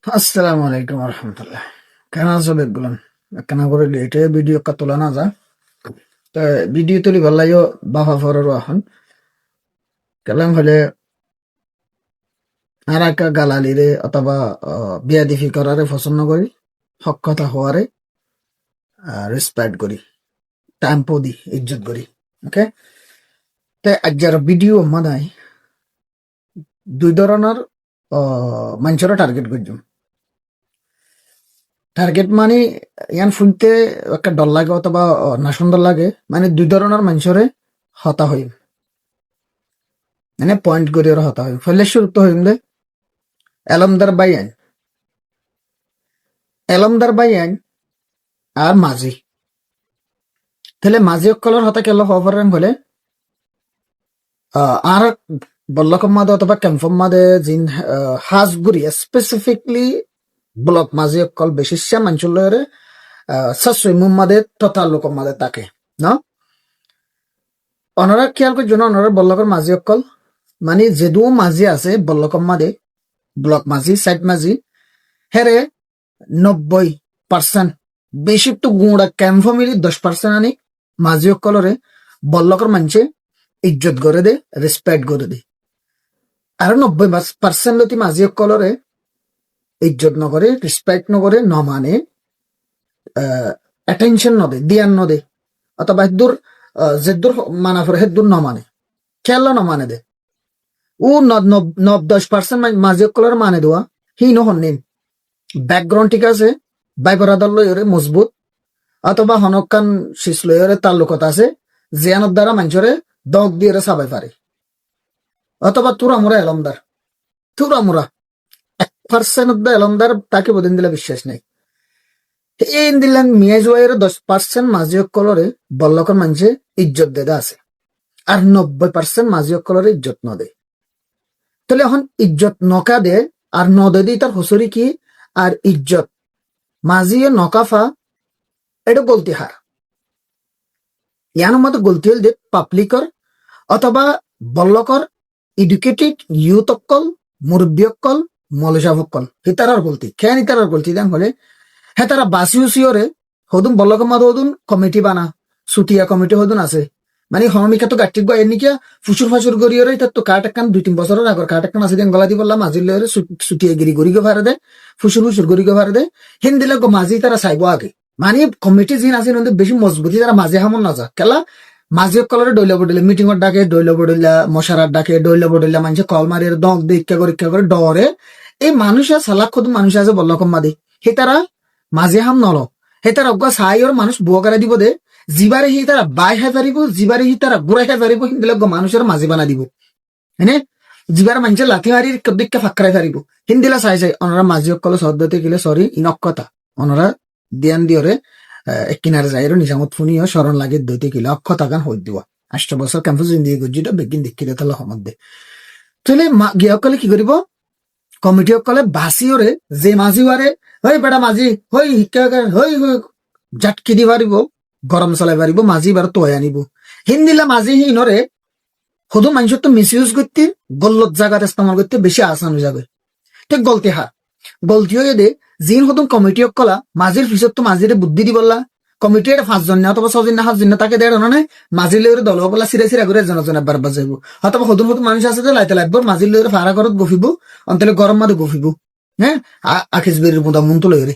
আসসালামু আলাইকুম রহমতুল্লাহ। কেন আছো বেগুলান? কেন করে এটা ভিডিও কা তোলা না যা তো ভিডিও তুলি ভাল লাগিও বাফা ফরর এখন কেলাম হলে আর একটা গালালিরে অথবা বিয়াদিফি করারে পছন্দ করি, হক কথা হওয়ারে রেসপেক্ট করি, টাইম্পো দি ইজ্জত করি। ওকে, তাই আজ যারা ভিডিও মানাই দুই ধরনের মানুষেরা টার্গেট করছুম। টার্গেট মানে ইয়ান শুনতে একটা ডর লাগে অথবা না সুন্দর লাগে, মানে দুই ধরনের মানুষরে হতা হই, মানে পয়েন্ট করে ওরা হতা হয়। ফলে শুরু তো হইম দে এলমদার বাইয়ান, এলমদার বাইয়ান আর মাঝি। তাহলে মাঝি অকলের হতা কেল হওয়ার হলে আর বল্লকম মাদে অথবা ক্যাম্পম মাদে জিন হাজগুড়ি স্পেসিফিকলি ব্লক মাঝি অকল বেশিসা মাঞ্চলের সাসুই মুম্মাদে তথা লোকম মাদে তাকে ন অনারা খেয়াল করছো না, অনারা বল্লকর মাঝি অকল মানে যেদু মাঝি আছে বল্লকম মাদে ব্লক মাঝি সাইড মাঝি হেরে 90% বেশি তো গুঁড়া ক্যাম্প মিলি 10% আনি মাঝি অকলরে বল্লকর মানছে ইজ্জত করে দে, রেসপেক্ট করে দে। আর 90% লতি মাঝি অকলরে ইজ্জত নকরে, রেসপেক্ট নকরে, ন মানে অ্যাটেনশন নদে, দিয়ান নদে, অথবা হেদুর যেদুর মানা ফরে হেদুর ন মানে, খেয়াল ন মানে দে। ও 10% মাঝি অকলর মানে দেওয়া হি নহন নিন ব্যাকগ্রাউন্ড ঠিক আছে, বাই বরাদর লইরে মজবুত, অথবা হনকান শিস লইরে তাল্লুকত আছে জিয়ানোর দ্বারা মানুষরে দগ দিয়ে সাবাই পারে, অথবা তুরামুরা এলমদার তুরামুরা 1% এলমদার তাকে বদিন দিলে বিশ্বাস নেই। এই দিলেন মিয়াজওয়াইয়ের 10% মাঝি অকলরে বল্লকর মানুষে ইজ্জত দেদা আছে, আর 90% মাঝি অকলরে ইজ্জত ন দে। তাহলে এখন ইজ্জত নকা দে আর ন দে দি তার হুসুরি কি আর ইজ্জত মাঝিয়ে নকাফা, এটা গলতি হার। ইয়ানোর মতো গলতি হল দে পাবলিকর অথবা বল্লকর এডুকেটেড ইউথ অকল, মুরব্বী অকল, মলসাব অকল হিতারার গলতি খেয়ান হিতারার গলতি দেন হলে হ্যাঁ তারা বাসি উসিওরে হদুন বল্লকর মাদ হদুন কমিটি বানা, সুটিয়া কমিটি হদুন আছে, মানে হমিকা তো গাঠিক বা এনিকিয়া ফুচুর ফাচুর গড়িয়ে তার তো কাট একখান 2-3 বছরের আগর কাট একখান আছে দেন গলা দি বললাম মাঝির লয়ে সুটিয়া গিরি গড়ি গো ভারে দে, ফুচুর ফুচুর গড়ি গো ভারে দে, হিন্দিলে গো মাঝি তারা চাইব আগে। মানে কমিটি যিন আছে বেশি মজবুতি তারা মাঝে হামন না যা কেলা মাঝি কলরে ডইলা বডইলা মিটিংর ডাকে, ডইলা বডইলা মশারার ডাকে, ডইলা বডইলা মানুষে কল মারিয়ে দক দিয়ে ইচ্ছা করে ডরে। এই মানুষের সালাক খোদ মানুষ আছে বল্লকম মাদি হে তারা মাঝে হাম নল, হে তারা অজ্ঞা সাইর মানুষ বুয়া করে দিব দে, জিবারে হি তারা বাই খাই পারিব, জিবারে হি তারা গুড়াই খাই পারিব, কিন্তু মানুষের মাঝি বানা দিব হ্যাঁ, জিবার মানুষের লাথি মারি দিককে ফাঁকরাই পারিব। হিন্দিলা চাই অনরা মাঝি অকল সদ্যতে গেলে সরি ইনকতা অনরা দিয়ান দিয়রে কিনারে যাইরো নিজামত ফুনিও স্মরণ লাগে দইতে কিলো অক্ষতা গান হই দিবা 8 বছর ক্যাম্পাস জিন্দিগি গুজিটা বেগিন দেখিলে তাহলে সমধ্যে তাহলে গিয়ে অকলে কি করিব কমিটি অকলে বাসিওরে যে মাঝি ওয়ারে হই বেটা মাঝি হই হিক্কা হই জাটকি দি পারিব, গরম চলাই পারিব, মাঝি বার তো আনিব। হিন্দিলা মাঝি হি নরে সদু মানুষের তো মিস ইউজ করতে গল্লত জায়গাতে ইস্তেমাল করতে বেশি আসান যাবে। ঠিক গলতি হা গলতি হয়ে দে জিন হতুন কমিটি অকলা মাঝির পিছত তো মাঝিরে বুদ্ধি দি বললা কমিটি এটা 5 জন না অথবা 6 জন না 7 জন না তাকে দেড় না মাঝির লইরে দল বলা সিরা সিরা করে জন একবার বাজাইব, অথবা হতুন হতুন মানুষ আছে যে লাইতে লাগবে মাঝির লইরে ফাড়া করত গফিব অন্তলে গরম মাদে গফিব হ্যাঁ আখিস বেরির মুদা মুন্ত লইরে।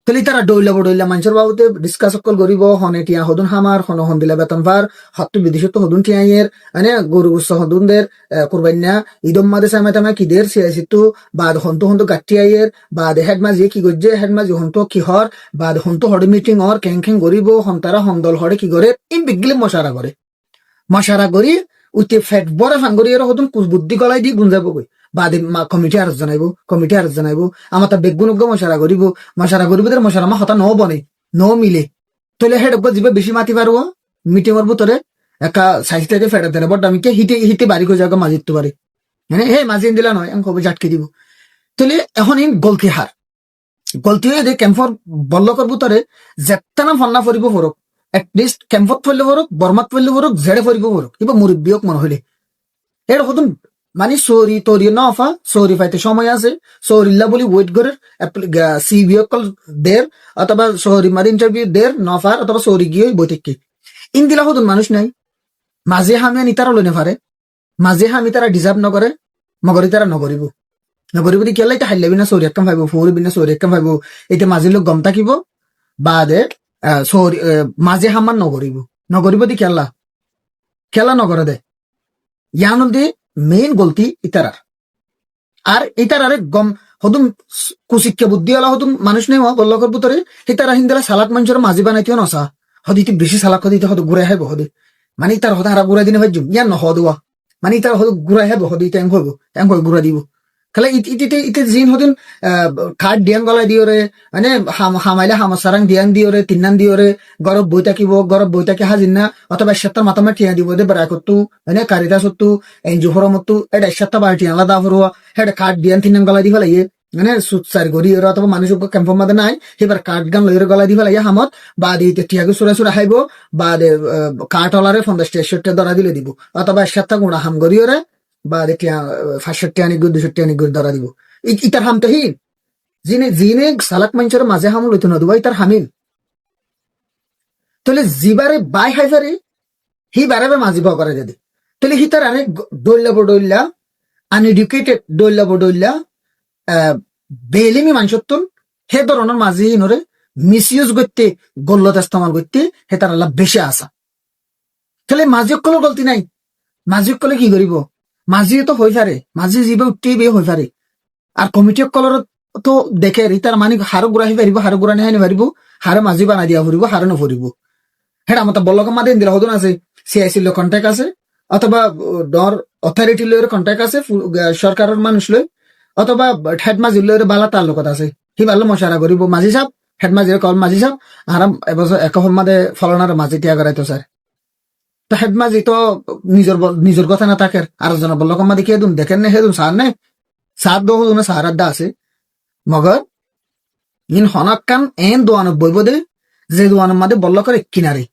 তাহলে তারা ডইলা বডইলা মানুষের বাবুতে ডিসকাস অকল করিব হনে টিয়া হদুন হামার হন হন দিলা বেতন ভার হত্তু বিদেশত হদুন টিয়াইয়ের মানে গরু গুচ্ছ হদুন দের কুরবান্যা ঈদম মাদে সামে তামে কি দের সিয়াসিতু বাদ হন্তু হন্তু গাঠিয়াইয়ের বাদ হেড মাঝি কি গজ্জে হেড মাঝি হন্তু কি হর বাদ হন্তু হড়ে মিটিং অর ক্যাং ক্যাং গরিব হন তারা হন্দল হড়ে কি করে ইন বিগলে মশারা করি উতে ফেট বড় ফাঙ্গরি এর হতুন কুচ বুদ্ধি গলাই দি গুঞ্জাবো কই বাদে কমিটি আর জানাইবো আমার তা বেগুন মশারা করিব দের মশারা মা হতা ন বনে ন মিলে তলে হেড জিবে বেশি মাতি পারবো মিটিং এর ভিতরে একা সাইজ থেকে ফেটে দেবে বট আমি কে হিটে হিটে বাড়ি করে যাবো মাঝিতে পারি হ্যাঁ হে মাঝি দিলা নয় আমি কবে ঝাটকে দিব। তাহলে এখন ইন গলতি হয়ে দে ক্যাম্পর বল্লকর ভিতরে যেতানা ফন্না ফরিব ফরক এটলিস্ট ক্যাম্পত ফেললে ফরক বর্মাত ফেললে ফরক জেড়ে ফরিব ফরক কিবা মুরব্বী হোক মনে হইলে এর হতুন মানে সরি তরি নফা সরি পাইতে সময় আছে সরিল্লা বলি ওয়েট করে সিভি অকল দের অথবা সরি মারি ইন্টারভিউ দের নফার অথবা সরি গিয়ে বৈঠককে ইন্দিলা হতুন মানুষ নাই মাঝে হামিয়া নিতারা লইনে পারে মাঝে হামি তারা ডিজার্ভ নকরে মগরি তারা নকরিব নকরিব দি কেলাই তা হাইলাবি না সরি একদম ভাইব ফুরবি না সরি একদম ভাইব এটা মাঝে লোক গম থাকিব বাদে সরি মাঝে হামান নকরিব নকরিব দি খেলা নকরে দে ইয়ান দি মেইন গলতি ইতারার আর ইতারারে গম হদুম কুশিক্ষা বুদ্ধি আলা হদুম মানুষ নেই বল্লকর ভিতরে ইতারা হিন্দালা সালাক মানুষের মাঝি বানাইতেও নসা হদিতে বেশি সালাক হদিতে হদ ঘুরে হাইব হদে মানে তার হতা হারা ঘুরাই দিনে ভাইজুম ইয়ান নহদুয়া মানে তার হদ ঘুরাই হাইব হদি ট্যাং হইব ট্যাং হয়ে ঘুরা দিব খালি ইতে জিন হদিন কাঠ দিয়াং গলাই দিওরে মানে হামাইলে হামাসারাং দিয়াং দিওরে তিন্নান দিওরে গরব বই থাকিব গরব বই থাকি হাজিন না অথবা সাতটার মাথামা ঠিয়া দিব দে বেড়া করতু মানে কারিতা সত্তু এনজু ফরমত্তু এটা সাতটা বাড়ি ঠিয়া আলাদা ফরুয়া হেটা কাঠ দিয়ান তিন্নান গলাই দি ফেলাইয়ে মানে সুৎসার গড়ি ওরা অথবা মানুষ ক্যাম্পের মধ্যে নাই এবার কাঠ গান লইরে গলাই দি ফেলাইয়া হামত বা দিতে ঠিয়াকে সুরা সুরা হাইব বা কাঠ হলারে 50-60 ধরা দিলে দিব অথবা সাতটা গুঁড়া হাম গড়িওরে বা দেখিয়া 560 আনি গুড় 200 আনি গুড় ধরা দিব ইতার হাম তো হি জিনে সালাক মানুষের মাঝে হাম লইতো না দুবাই তার হামিল তাহলে জিবারে বাই হাইফারে হি বারে মাঝি ভাও করে যদি তাহলে হি তার আনে ডইল্লা আনএডুকেটেড ডইল্লা বেলিমি মানুষত্বন হে ধরনের মাঝি নরে মিস ইউজ করতে গল্লত ইস্তেমাল করতে হে তার আল্লাহ বেশি আসা তাহলে মাঝি অকলের গলতি নাই মাঝি অকলে কি করিব মাঝি তো হয়ে পারে মাঝি জীবে উঠতে বে হয়ে পারে আর কমিটি অকলর তো দেখে তার মানে হারো গুড়া হয়ে পারিব হারো গুড়া নিয়ে পারিব হারে মাঝি বানাই দিয়া ফুরিব হারে নফরিব হেটা আমার বল্লক মাদে দিলা হদন আছে সিআইসি লো কন্ট্যাক্ট আছে অথবা ডর অথরিটি লয়ের কন্ট্যাক্ট আছে সরকারের মানুষ লই অথবা হেড মাঝি লয়ের বালা তার লগত আছে হি ভালো মশারা করিব মাঝি সাহেব হেড মাঝির কল মাঝি সাহেব আরাম এবছর এক মাদে ফলনার মাঝি টিয়া করাইতো স্যার তো হেড মাঝি তো নিজের কথা না থাকে আর জন বল্লক মাদি কে দুন দেখেন না হেদুন সার নাই সার দো হদুন সার আড্ডা আছে মগর ইন হনাক্কান এন দোয়ান বইব দে যে দোয়ানের মাঝে বল্লকের এক কিনারে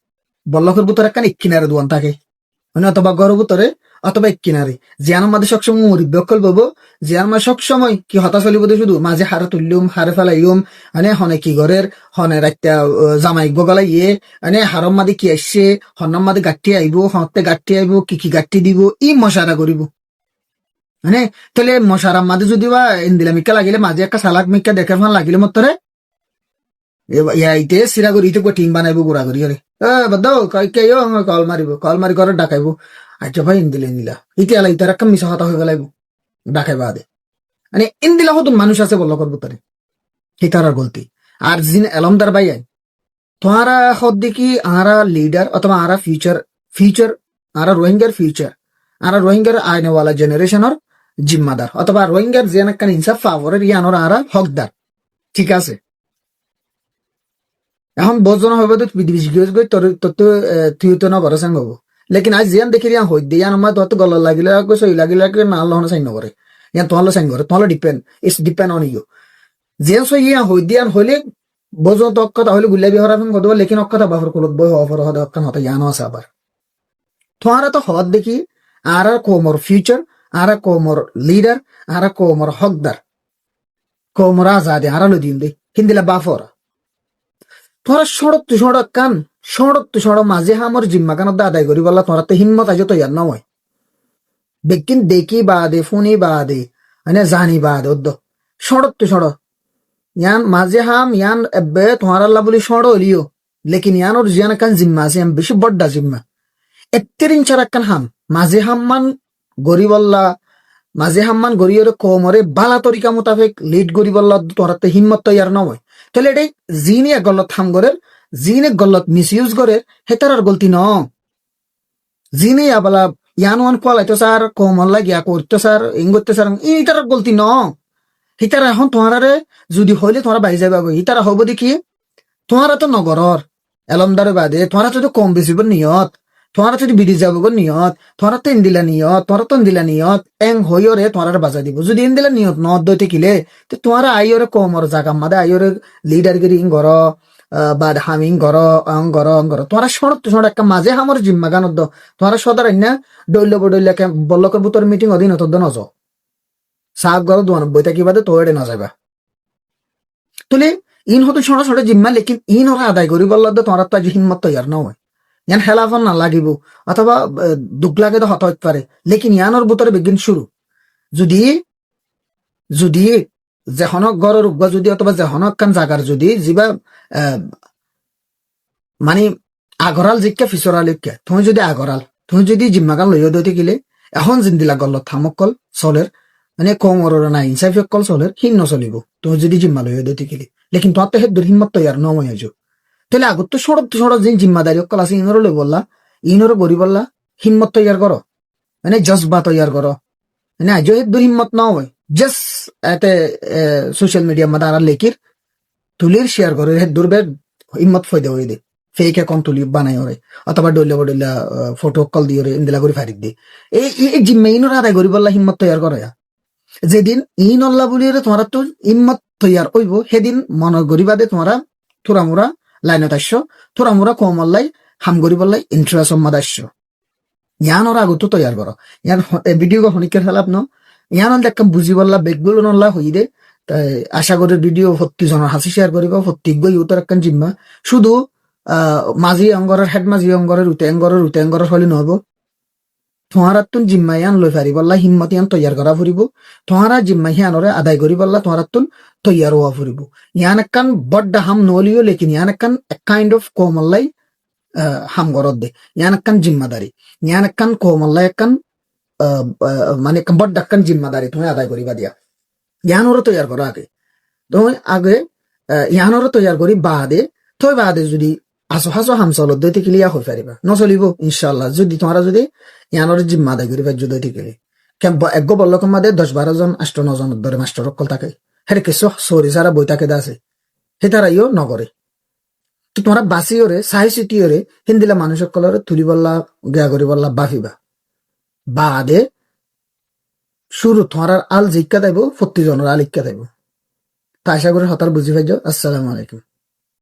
বল্লকের ভিতরে একখান এক কিনারে দোয়ান থাকে মানে অথবা গড়ের ভিতরে অথবা এক কিনারে জিয়ানোর মাঝে সবসময় মরিব বকল বলবো জিয়ার মাঝে সবসময় কি হতা চলিব দে শুধু মাঝে হারে তুললুম হারে ফেলাইম মানে হনে কি ঘরের হনে রাইতা জামাই বগলাই ইয়ে মানে হারম মাদে কি আসছে হন্নম মাদে গাঠি আইব হতে গাঠি আইব কি গাঠি দিব ই মশারা করিব মানে তাহলে মশারার মাঝে যদি বা ইন্দিলা মিকা লাগিলে মাঝে একটা সালাক মিকা দেখার ফান লাগিলে মতরে ইয়াইতে সিরা করি ইতে টিম বানাইবো গুড়া করি আরে বাদ কেউ কল মারি ঘরে ডাকাইবো আচ্ছা ভাই ইন্দিলে নিলা ইতে আলাই তার একটা মিশা হতা হয়ে গেলাইব ডাকাইবা আদে মানে ইন্দিলা হতুন মানুষ আছে বল্ল করবো তারে হিতারার গলতি আর জিন এলমদার ভাই তোমারা হদ দেখি আরা লিডার অথবা আরা ফিউচার আরা রোহিঙ্গার ফিউচার আরা রোহিঙ্গার আইনেওয়ালা জেনারেশনের জিম্মাদার অথবা রোহিঙ্গার যে একটা ইনসাফ ফাভরের ইয়ানোর আরা হকদার ঠিক আছে এখন বোঝনা হবে তো বিদেশ গই তোর তুই তো না ভরসা হবো লেকিন আজ জিয়ান দেখি হই দিয়ে ইয়ান আমার তো গলা লাগিলে সই লাগিলে না আল্লাহ সাইন করে ইয়ান তোমার সাইন করে তোমার ডিপেন্ড অন ইউ জিয়ান সই ইয়া হই দিয়ান হইলে বোঝো তো কথা হইলে গুলাবি হরা ফেন গদব লেকিন অক্ষতা বাফর কলত বই হওয়ার হদ অক্ষন হতা ইয়ানো আছে আবার তোমারা তো হদ দেখি আর কোমর ফিউচার আর কোমর লিডার আর কোমর হকদার কোমর আজাদে আর দিন দে হিন্দিলা বাফরা তোরা সড়ক মাঝে হামর জিম্মা কানত আদায় করি বললা তোরা তো হিম্মত আজ তো ইয়ার নয় বেকিন দেখি বাদে ফোনি বাদে মানে জানি বাদে অদ্দ সড়ক ইয়ান মাঝে হাম ইয়ান এবে তোমার আল্লাহ বলি সড় হলিও লেকিন ইয়ান ওর জিয়ান কান জিম্মা আছে বেশি বড্ডা জিম্মা 31 ইঞ্চার একখান হাম মাঝে হাম্মান গরিবল্লা মাঝে হাম্মান গরিয়র কোমরে বালা তরিকা মোতাবেক লিড গরিবল্লা তোরা তো হিম্মত তো ইয়ার নয় তাহলে এটাই জিনে গলত থাম করে জিনে গলত মিস ইউজ করে হেতার গলতি ন জিনে আবালা ইয়ান ওয়ান কোয়ালাইতো স্যার কোমল্লা গিয়া করতো স্যার ইং করতে স্যার ইটার গলতি ন হিতারা এখন তোমারে যদি হইলে তোমরা বাই যাবে হিতারা হব দেখি তোমারা তো নগরর এলমদারে বাদে তোমরা তো কম বেশি নিয়ত তোমরা যদি বিদেশ যাব নিয়ত তোমরা তো ইন্দিলা নিয়ত তোমরা তো ইন্দিলা নিয়ত এং হইরে তোমরা বাজা দিব যদি ইন্দিলা নিয়ত ন দইতে কিলে তো তোমরা আইরে কমর জাগা মাদে আইরে লিডার গিরি ঘর বাদ হামিং গর তোমার শরৎ একটা মাঝে হামর জিম্মা গানত তোমার সদার না ডৈল বডৈলাকে বল্লকের বুতর মিটিং অধীন হতো নজ সাগ গর দোয়ান বইটা কি বাদে তো এড়ে না যাবা তুলে ইন হতো ছোট ছোট জিম্মা লেকিন ইন ওরা আদায় করি বলল তোমার তো আজ হিম্মত তৈয়ার না হয় ইয়ান হেলাফন না লাগিব অথবা দুঃখ লাগে তো হত হতে পারে লেকিন ইয়ানোর বুতরে বিজ্ঞান শুরু যদি যদি যেহনক গড়ের উগ্র যদি অথবা যেহনক কান জাগার যদি যিবা মানে আগরাল জিকা ফিচরালিকা তুমি যদি আগরাল তুমি যদি জিম্মাগান লইয়া দইতে গেলে এখন জিন্দিলা গল্ল থামকল চলের মানে কম অরর না ইনসাফ কল চলের হিন নচলিব তুমি যদি জিম্মা লইয়া দইতে গেলে লেকিন তোমার তো হেদ হিম্মত তৈয়ার নময় আছো তাহলে আগত তো সড়ক যে জিম্মাদারি অকল আছে ইনরও লই বললা ইনরও বরি বললা হিম্মত তৈয়ার করো মানে জজবা তৈয়ার করো মানে আজ হেদ হিম্মত না হয় জাস্ট এতে সোশ্যাল মিডিয়া মধ্যে আর লেখির তুলির শেয়ার করে হেদ বের হিম্মত ফয়দা হয়ে দে ফেক অ্যাকাউন্ট তুলি বানাই ওরে অথবা ডইলা বডইলা ফটো কল দিয়ে ইন্দিলা করে ফারিক দে এই জিম্মা ইনর আদায় করি বললা হিম্মত তৈয়ার করে যেদিন ইন আল্লাহ বলি তোমার তো হিম্মত তৈয়ার হইব সেদিন মনের গরিবাদে তোমরা থোড়ামোড়া লাইনত আসছো থোড়ামোড়া কম আল্লাই হাম গরিবাল্লাই ইন্টারেস্ট সম্মাদ আসছো ইয়ান ওরা আগত তৈয়ার করো ইয়ান ভিডিও শনিকের খেলাপ ন ইয়ান দেখাম বুঝি বললা বেগগুলো নল্লা হই দে তাই আশা করি ভিডিও প্রত্যেক জনের হাসি শেয়ার করিব প্রত্যেক গই উত্তর একখান জিম্মা শুধু মাঝি অঙ্গরের হেড মাঝি অঙ্গরের উতে অঙ্গরের ফলে নহব তোমার তুন জিম্মা ইয়ান লই ফারি বললা হিম্মত ইয়ান তৈয়ার করা ফুরিব তোমারা জিম্মা হিয়ানরে আদায় করি বললা তোমার তুন তৈয়ার হওয়া ফুরিব ইয়ান একখান বড্ডা হাম নলিও লেকিন ইয়ান একখান এক কাইন্ড অফ কোমল্লাই হাম গরত দে ইয়ান একখান জিম্মাদারি ইয়ান একখান কোমল্লাই একখান মানে বড্ডা একখান জিম্মাদারি তুমি আদায় করিবা দিয়া ইয়ানরে তৈয়ার করো আগে তুমি আগে ইয়ানরে তৈয়ার করি বাদে যদি আসো হাসো হাম চলত দইতে কিলিয়া হয়ে পারিবা নচলিব ইনশাল্লাহ যদি তোমরা যদি ইয়ানোর জিম্মা আদায় করিবা দইতে কিলি এক বল্লকের মাদে 10-12 জন 8-9 জন ধরে মাস্টার অকল থাকে হেরে কিছু সরি সারা বই থাকে আছে সেটারাইও নগরে তো তোমরা বাসিওরে সাহি সিটিওরে হিন্দিলা মানুষ সকলরে তুলি বললা গেয়া করি বললা বাফিবা বাদে শুরু তোমরা আল জিজ্ঞা দেব 40 জনের আল ইক্কা দেব তা আশা করি হতার বুঝি পাইজ। আসসালামু আলাইকুম।